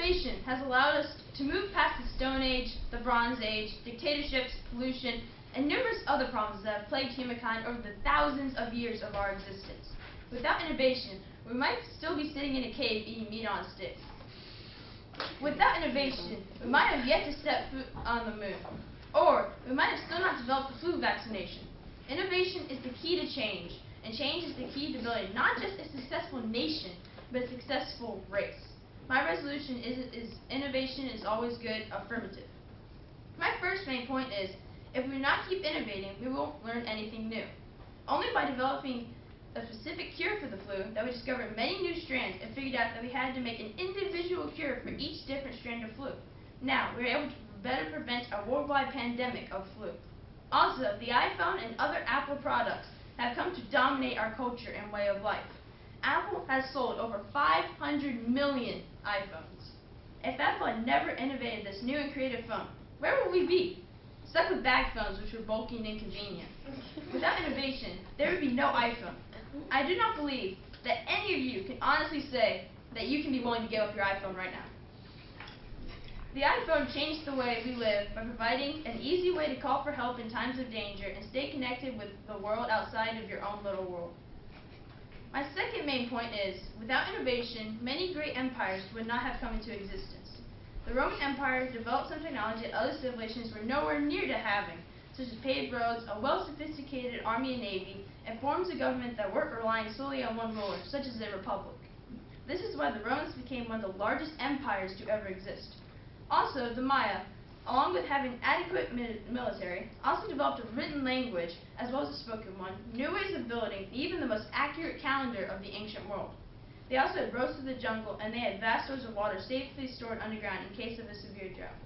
Innovation has allowed us to move past the Stone Age, the Bronze Age, dictatorships, pollution, and numerous other problems that have plagued humankind over the thousands of years of our existence. Without innovation, we might still be sitting in a cave eating meat on sticks. Without innovation, we might have yet to step foot on the moon, or we might have still not developed the flu vaccination. Innovation is the key to change, and change is the key to building not just a successful nation, but a successful race. My resolution is innovation is always good, affirmative. My first main point is, if we do not keep innovating, we won't learn anything new. Only by developing a specific cure for the flu that we discovered many new strands and figured out that we had to make an individual cure for each different strand of flu. Now, we are able to better prevent a worldwide pandemic of flu. Also, the iPhone and other Apple products have come to dominate our culture and way of life. Apple has sold over 500 million iPhones. If Apple had never innovated this new and creative phone, where would we be? Stuck with bag phones, which were bulky and inconvenient. Without innovation, there would be no iPhone. I do not believe that any of you can honestly say that you can be willing to give up your iPhone right now. The iPhone changed the way we live by providing an easy way to call for help in times of danger and stay connected with the world outside of your own little world. My second main point is, without innovation, many great empires would not have come into existence. The Roman Empire developed some technology that other civilizations were nowhere near to having, such as paved roads, a well-sophisticated army and navy, and forms of government that weren't relying solely on one ruler, such as a republic. This is why the Romans became one of the largest empires to ever exist. Also, the Maya, along with having adequate military, also developed a written language as well as a spoken one, new ways of building, even the most accurate calendar of the ancient world. They also had roads through the jungle, and they had vast stores of water safely stored underground in case of a severe drought.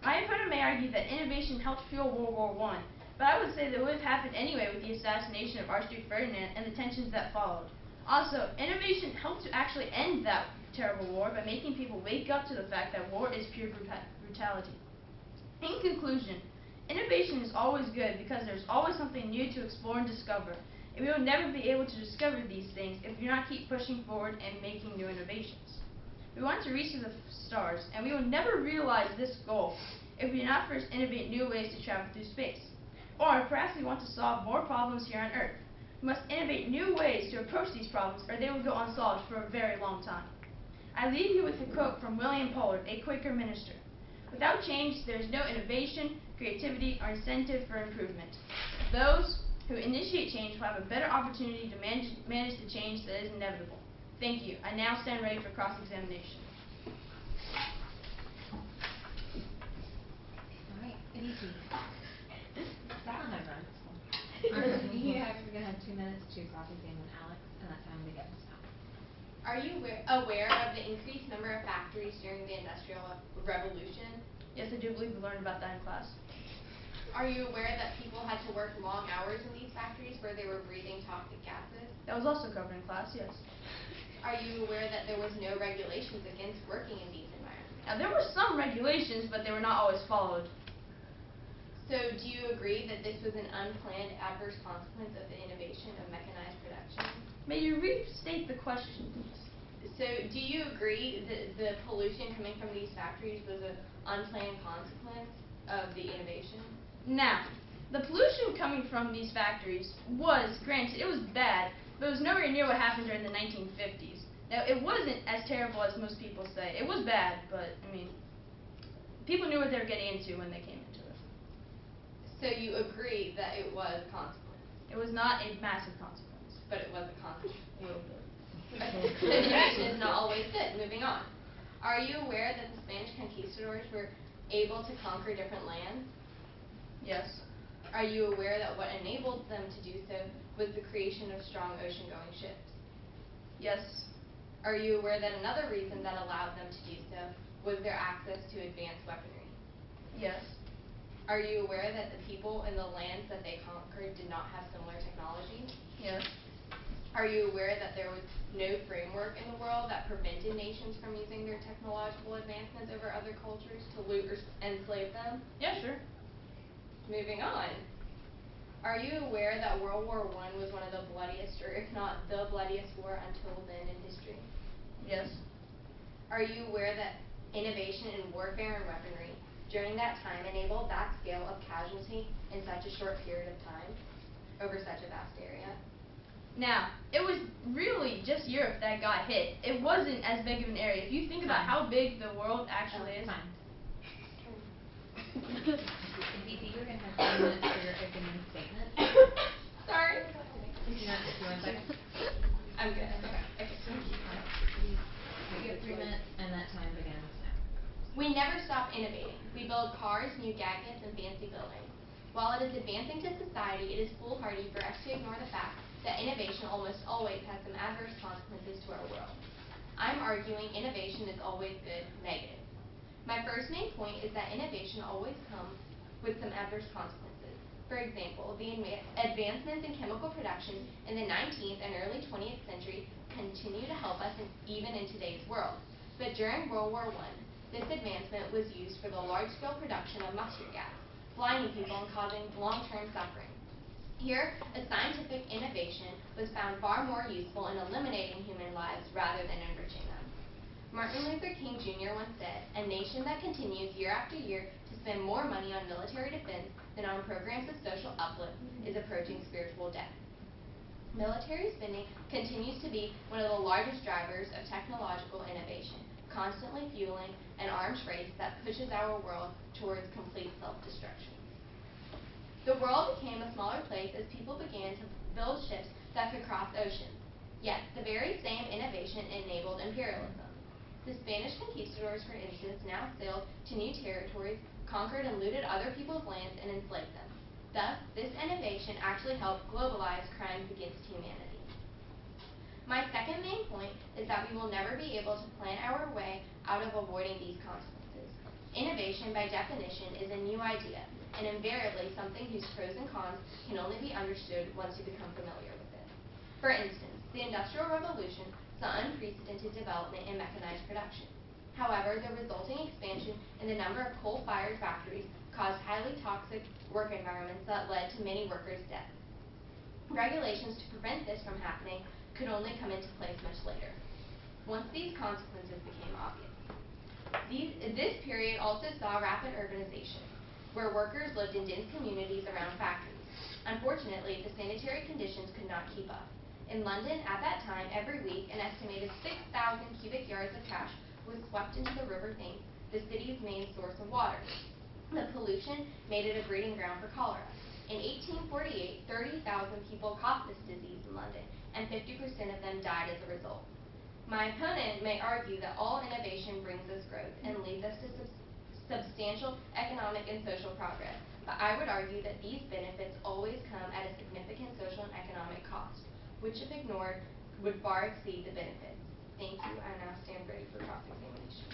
My opponent may argue that innovation helped fuel World War I, but I would say that it would have happened anyway with the assassination of Archduke Ferdinand and the tensions that followed. Also, innovation helped to actually end that terrible war by making people wake up to the fact that war is pure brutality. In conclusion, innovation is always good because there's always something new to explore and discover, and we will never be able to discover these things if we do not keep pushing forward and making new innovations. We want to reach to the stars, and we will never realize this goal if we do not first innovate new ways to travel through space. Or perhaps we want to solve more problems here on Earth. We must innovate new ways to approach these problems, or they will go unsolved for a very long time. I leave you with a quote from William Pollard, a Quaker minister. Without change, there is no innovation, creativity, or incentive for improvement. Those who initiate change will have a better opportunity to manage the change that is inevitable. Thank you. I now stand ready for cross-examination. All right, good evening. That one I run. We're going to have 2 minutes to cross-examine Alex, and that's how I'm going to get this out. Are you aware of the increased number of factories during the Industrial Revolution? Yes, I do believe we learned about that in class. Are you aware that people had to work long hours in these factories where they were breathing toxic gases? That was also covered in class, yes. Are you aware that there was no regulations against working in these environments? Now, there were some regulations, but they were not always followed. So, do you agree that this was an unplanned adverse consequence of the innovation of mechanized production? May you restate the question, please? So, do you agree that the pollution coming from these factories was an unplanned consequence of the innovation? Now, the pollution coming from these factories was, granted, it was bad, but it was nowhere near what happened during the 1950s. Now, it wasn't as terrible as most people say. It was bad, but, I mean, people knew what they were getting into when they came into it. So you agree that it was a consequence? It was not a massive consequence. But it was a consequence. A little bit. So innovation is not always good. Moving on. Are you aware that the Spanish conquistadors were able to conquer different lands? Yes. Are you aware that what enabled them to do so was the creation of strong ocean-going ships? Yes. Are you aware that another reason that allowed them to do so was their access to advanced weaponry? Yes. Are you aware that the people in the lands that they conquered did not have similar technology? Yes. Are you aware that there was no framework in the world that prevented nations from using their technological advancements over other cultures to loot or enslave them? Yeah, sure. Moving on. Are you aware that World War I was one of the bloodiest, or if not the bloodiest war until then in history? Yes. Are you aware that innovation in warfare and weaponry during that time enabled that scale of casualty in such a short period of time over such a vast area? Now, it was really just Europe that got hit. It wasn't as big of an area. If you think about how big the world actually is. Fine. Aditi, you're going to have 2 minutes for your opening statement. Sorry. You want a second? I'm good. Okay. You have 3 minutes, and that time begins now. We never stop innovating. We build cars, new gadgets, and fancy buildings. While it is advancing to society, it is foolhardy for us to ignore the fact that innovation almost always has some adverse consequences to our world. I'm arguing innovation is always good, negative. My first main point is that innovation always comes with some adverse consequences. For example, the advancements in chemical production in the 19th and early 20th century continue to help us even in today's world. But during World War I, this advancement was used for the large-scale production of mustard gas, blinding people and causing long-term suffering. Here, a scientific innovation was found far more useful in eliminating human lives rather than enriching them. Martin Luther King Jr. once said, "A nation that continues year after year to spend more money on military defense than on programs of social uplift is approaching spiritual death." Military spending continues to be one of the largest drivers of technological innovation, constantly fueling an arms race that pushes our world towards complete self-destruction. The world became a smaller place as people began to build ships that could cross oceans. Yet, the very same innovation enabled imperialism. The Spanish conquistadors, for instance, now sailed to new territories, conquered and looted other people's lands, and enslaved them. Thus, this innovation actually helped globalize crimes against humanity. My second main point is that we will never be able to plan our way out of avoiding these consequences. Innovation, by definition, is a new idea, and invariably something whose pros and cons can only be understood once you become familiar with it. For instance, the Industrial Revolution saw unprecedented development in mechanized production. However, the resulting expansion in the number of coal-fired factories caused highly toxic work environments that led to many workers' deaths. Regulations to prevent this from happening could only come into place much later, once these consequences became obvious. This period also saw rapid urbanization, where workers lived in dense communities around factories. Unfortunately, the sanitary conditions could not keep up. In London, at that time, every week, an estimated 6,000 cubic yards of trash was swept into the River Thames, the city's main source of water. The pollution made it a breeding ground for cholera. In 1848, 30,000 people caught this disease in London, and 50% of them died as a result. My opponent may argue that all innovation brings us growth and leads us to substantial economic and social progress, but I would argue that these benefits always come at a significant social and economic cost, which if ignored would far exceed the benefits. Thank you. I now stand ready for cross-examination.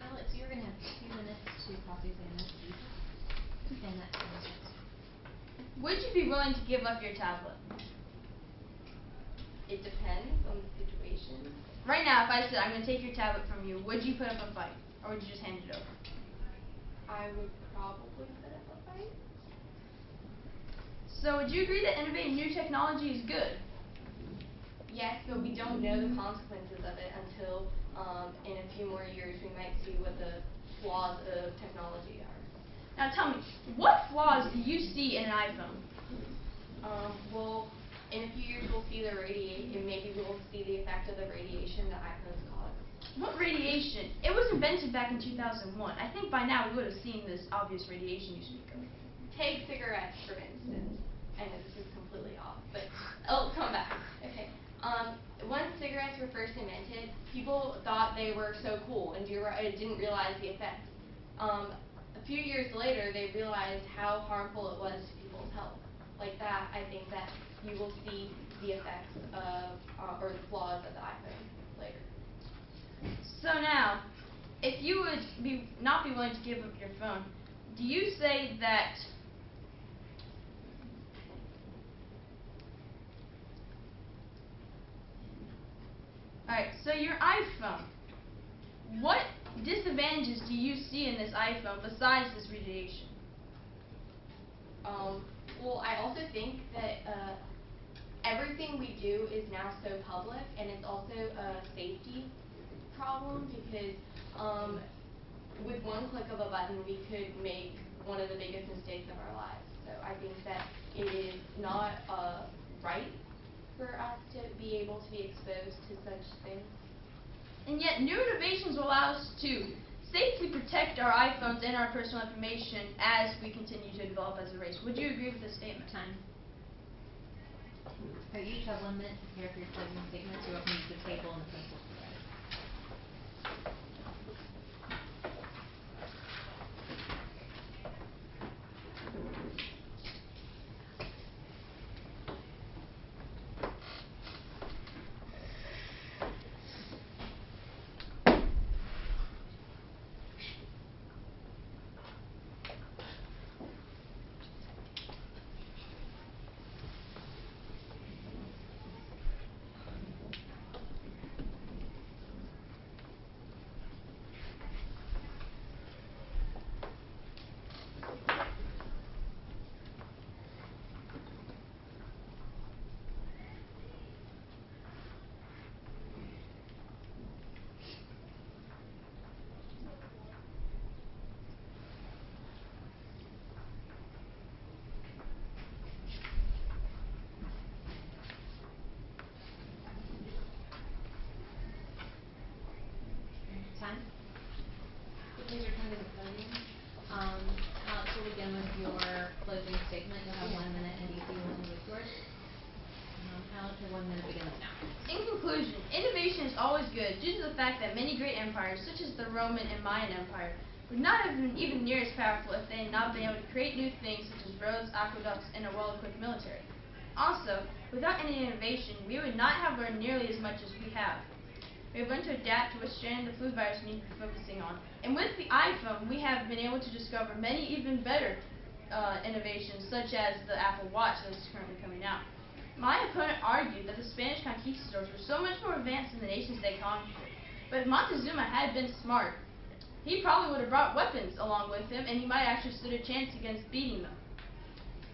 Alex, you're going to have 2 minutes to cross-examine Aditi, and that time starts. Would you be willing to give up your tablet? It depends on the situation. Right now, if I said I'm going to take your tablet from you, would you put up a fight, or would you just hand it over? I would probably put up a fight. So would you agree that innovating new technology is good? Yes, but we don't know the consequences of it until in a few more years we might see what the flaws of technology are. Now tell me, what flaws do you see in an iPhone? Well, in a few years we'll see the maybe we'll see the effect of the radiation that iPhones cause. What radiation? It was invented back in 2001. I think by now we would have seen this obvious radiation you speak of. Take cigarettes, for instance. I know this is completely off, but it'll come back. Okay. Once cigarettes were first invented, people thought they were so cool and didn't realize the effects. A few years later, they realized how harmful it was to people's health. Like that, I think that you will see the effects of, or the flaws of the iPhone later. So now, if you would not be willing to give up your phone, do you say that Alright, so your iPhone, what disadvantages do you see in this iPhone besides this radiation? Well, I also think that everything we do is now so public, and it's also a safety problem because with one click of a button, we could make one of the biggest mistakes of our lives. So I think that it is not right for us to be able to be exposed to such things. And yet, new innovations will allow us to safely protect our iPhones and our personal information as we continue to develop as a race. Would you agree with this statement? Time. So you each have 1 minute to prepare for your closing statements. You're welcome to use the table and the pencils together. Time. Please return to the podium. Alex will begin with your closing statement. You'll have 1 minute, and DC will end with yours. Alex, your 1 minute begins now. In conclusion, innovation is always good due to the fact that many great empires, such as the Roman and Mayan Empire, would not have been even near as powerful if they had not been able to create new things such as roads, aqueducts, and a well-equipped military. Also, without any innovation, we would not have learned nearly as much as we have. We have learned to adapt to what strand the flu virus we need to be focusing on. And with the iPhone, we have been able to discover many even better innovations, such as the Apple Watch that is currently coming out. My opponent argued that the Spanish conquistadors were so much more advanced than the nations they conquered. But if Montezuma had been smart, he probably would have brought weapons along with him, and he might actually stood a chance against beating them.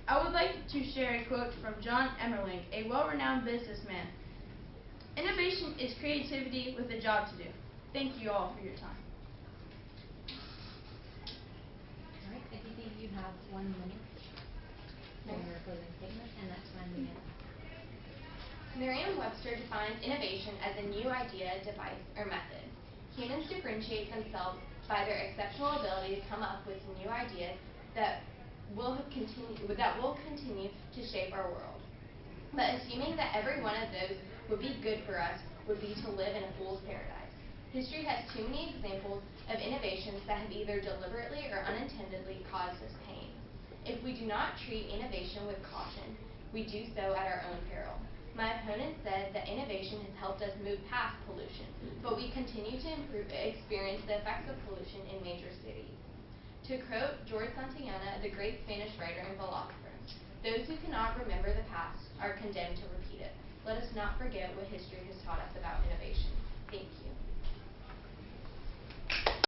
I would like to share a quote from John Emmerling, a well-renowned businessman. Innovation is creativity with a job to do. Thank you all for your time. All right, Aditi, you have 1 minute for your closing statement, and that time begins. Merriam-Webster defines innovation as a new idea, device, or method. Humans differentiate themselves by their exceptional ability to come up with new ideas that will continue to shape our world. But assuming that every one of those would be good for us would be to live in a fool's paradise. History has too many examples of innovations that have either deliberately or unintendedly caused us pain. If we do not treat innovation with caution, we do so at our own peril. My opponent said that innovation has helped us move past pollution, but we continue to experience the effects of pollution in major cities. To quote George Santayana, the great Spanish writer and philosopher, "Those who cannot remember the past are condemned to repeat it." Let us not forget what history has taught us about innovation. Thank you.